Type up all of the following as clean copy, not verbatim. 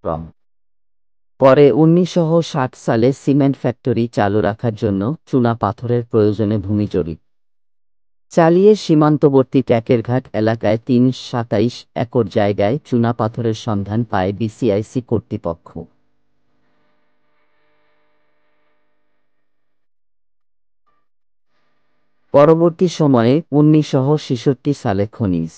ক্রম। পরে ১৯৬০ সালে সিমেন্ট ফ্যাক্টরি চালু রাখার জন্য চুনা পাথরের প্রয়োজনে ভূমি জরিপ চালিয়ে সীমান্তবর্তী ট্যাকেরঘাট এলাকায় ৩২৭ একর জায়গায় চুনা পাথরের সন্ধান পায় বিসিআইসি কর্তৃপক্ষ। পরবর্তী সময়ে ১৯৬৬ সালে খনিজ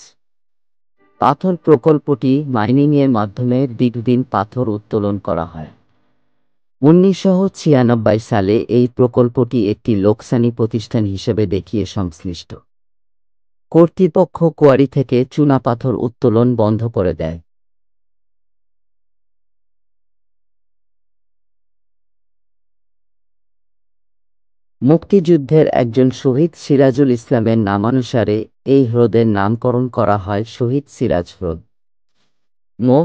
পাথর প্রকল্পটি মাইনিংয়ের মাধ্যমে দীর্ঘদিন পাথর উত্তোলন করা হয়। ১৯৯৬ সালে এই প্রকল্পটি একটি লোকসানি প্রতিষ্ঠান হিসেবে দেখিয়ে সংশ্লিষ্ট কর্তৃপক্ষ কোয়ারি থেকে চুনাপাথর উত্তোলন বন্ধ করে দেয়। মুক্তিযুদ্ধের একজন শহীদ সিরাজুল ইসলামের নামানুসারে এই হ্রদের নামকরণ করা হয় শহীদ সিরাজ হ্রদ। মো.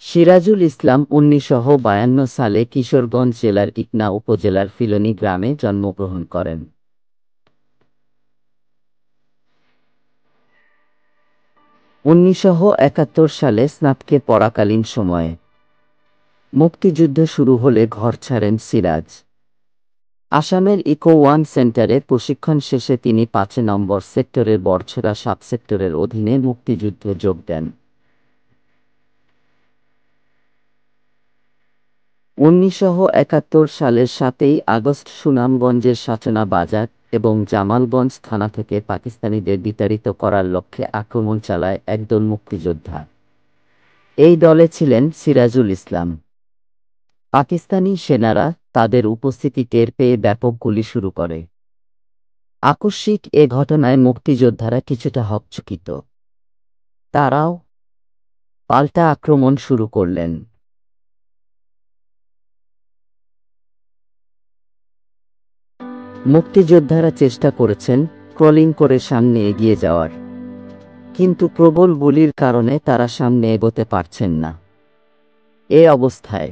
সিরাজুল ইসলাম ১৯৫২ সালে কিশোরগঞ্জ জেলার ইকনা উপজেলার ফিলোনি গ্রামে জন্মগ্রহণ করেন। ১৯৭১ সালে স্নাতকে পড়াকালীন সময়ে মুক্তিযুদ্ধ শুরু হলে ঘর ছাড়েন সিরাজ। আসামের ইকো-ওয়ান সেন্টারে প্রশিক্ষণ শেষে তিনি ৫ নম্বর সেক্টরের বরছড়া সাবসেক্টরের অধীনে মুক্তিযুদ্ধে যোগ দেন। ১৯৭১ সালের ৭ই আগস্ট সুনামগঞ্জের সাচনা বাজার এবং জামালগঞ্জ থানা থেকে পাকিস্তানিদের বিতাড়িত করার লক্ষ্যে আক্রমণ চালায় একদল মুক্তিযোদ্ধা। এই দলে ছিলেন সিরাজুল ইসলাম। পাকিস্তানি সেনারা তাদের উপস্থিতি টের পেয়ে ব্যাপক গুলি শুরু করে। আকস্মিক এ ঘটনায় মুক্তিযোদ্ধারা কিছুটা হকচকিত। তারাও পাল্টা আক্রমণ শুরু করলেন। মুক্তিযোদ্ধারা চেষ্টা করেছেন ক্রলিং করে সামনে এগিয়ে যাওয়ার, কিন্তু প্রবল গুলির কারণে তারা সামনে এগোতে পারছেন না। এ অবস্থায়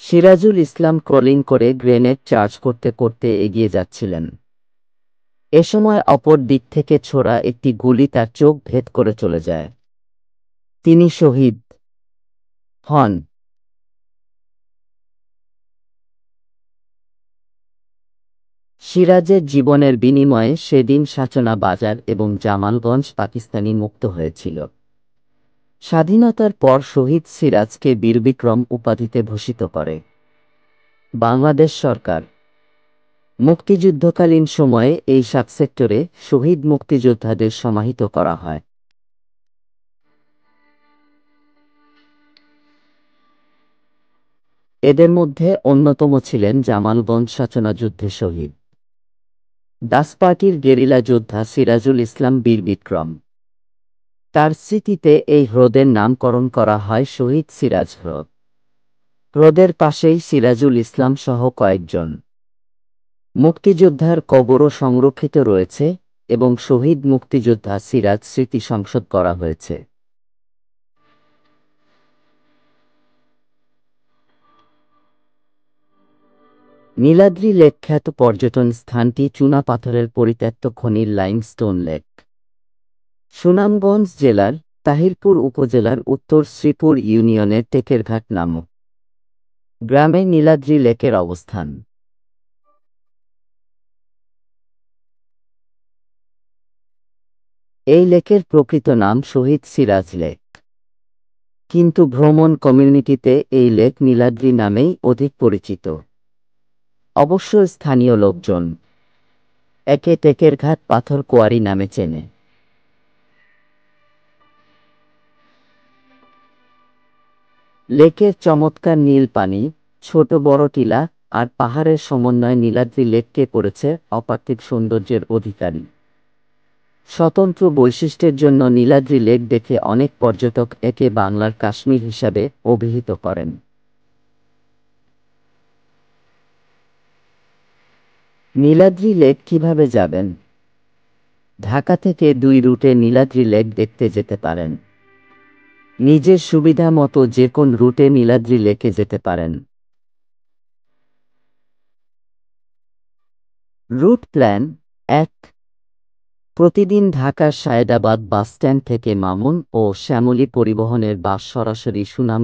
সিরাজুল ইসলাম ক্রলিং করে গ্রেনেড চার্জ করতে করতে এগিয়ে যাচ্ছিলেন। এ সময় অপর দিক থেকে ছোড়া একটি গুলি তার চোখ ভেদ করে চলে যায়। তিনি শহীদ হন। সিরাজের জীবনের বিনিময়ে সেদিন সাচনা বাজার এবং জামালগঞ্জ পাকিস্তানি মুক্ত হয়েছিল। স্বাধীনতার পর শহীদ সিরাজকে বীরবিক্রম উপাধিতে ভূষিত করে বাংলাদেশ সরকার। মুক্তিযুদ্ধকালীন সময়ে এই সাবসেক্টরে শহীদ মুক্তিযোদ্ধাদের সমাহিত করা হয়। এদের মধ্যে অন্যতম ছিলেন জামালগঞ্জ সাচনা যুদ্ধে শহীদ দাস পার্টির গেরিলা যোদ্ধা সিরাজুল ইসলাম বীরবিক্রম। তার স্মৃতিতে এই হ্রদের নামকরণ করা হয় শহীদ সিরাজ হ্রদ। হ্রদের পাশেই সিরাজুল ইসলাম সহ কয়েকজন মুক্তিযোদ্ধার কবরও সংরক্ষিত রয়েছে এবং শহীদ মুক্তিযোদ্ধা সিরাজ স্মৃতি সংসদ করা হয়েছে। নীলাদ্রি লেক খ্যাত পর্যটন স্থানটি চুনাপাথরের পরিত্যক্ত খনির লাইমস্টোন লেক। সুনামগঞ্জ জেলার তাহিরপুর উপজেলার উত্তর শ্রীপুর ইউনিয়নের টেকেরঘাট নামক গ্রামে নীলাদ্রি লেকের অবস্থান। এই লেকের প্রকৃত নাম শহীদ সিরাজ লেক, কিন্তু ভ্রমণ কমিউনিটিতে এই লেক নীলাদ্রি নামেই অধিক পরিচিত। অবশ্য স্থানীয় লোকজন একে টেকেরঘাট পাথর কোয়ারি নামে চেনে। লেকের চমৎকার নীল পানি, ছোট বড় টিলা আর পাহাড়ের সমন্বয়ে নীলাদ্রি লেককে করেছে অপার্থিব সৌন্দর্যের অধিকারী। স্বতন্ত্র বৈশিষ্ট্যের জন্য নীলাদ্রি লেক দেখে অনেক পর্যটক একে বাংলার কাশ্মীর হিসাবে অভিহিত করেন। নীলাদ্রি লেক কিভাবে যাবেন? ঢাকা থেকে 2 রুটে নীলাদ্রি লেক দেখতে যেতে পারেন। নিজের সুবিধা মতো যে কোন রুটে নীলাদ্রি লেকে যেতে পারেন। রুট প্ল্যান 1, প্রতিদিন ঢাকার সায়েদাবাদ বাসস্ট্যান্ড থেকে মামুন ও শ্যামলী পরিবহনের বাস সরাসরি সুনাম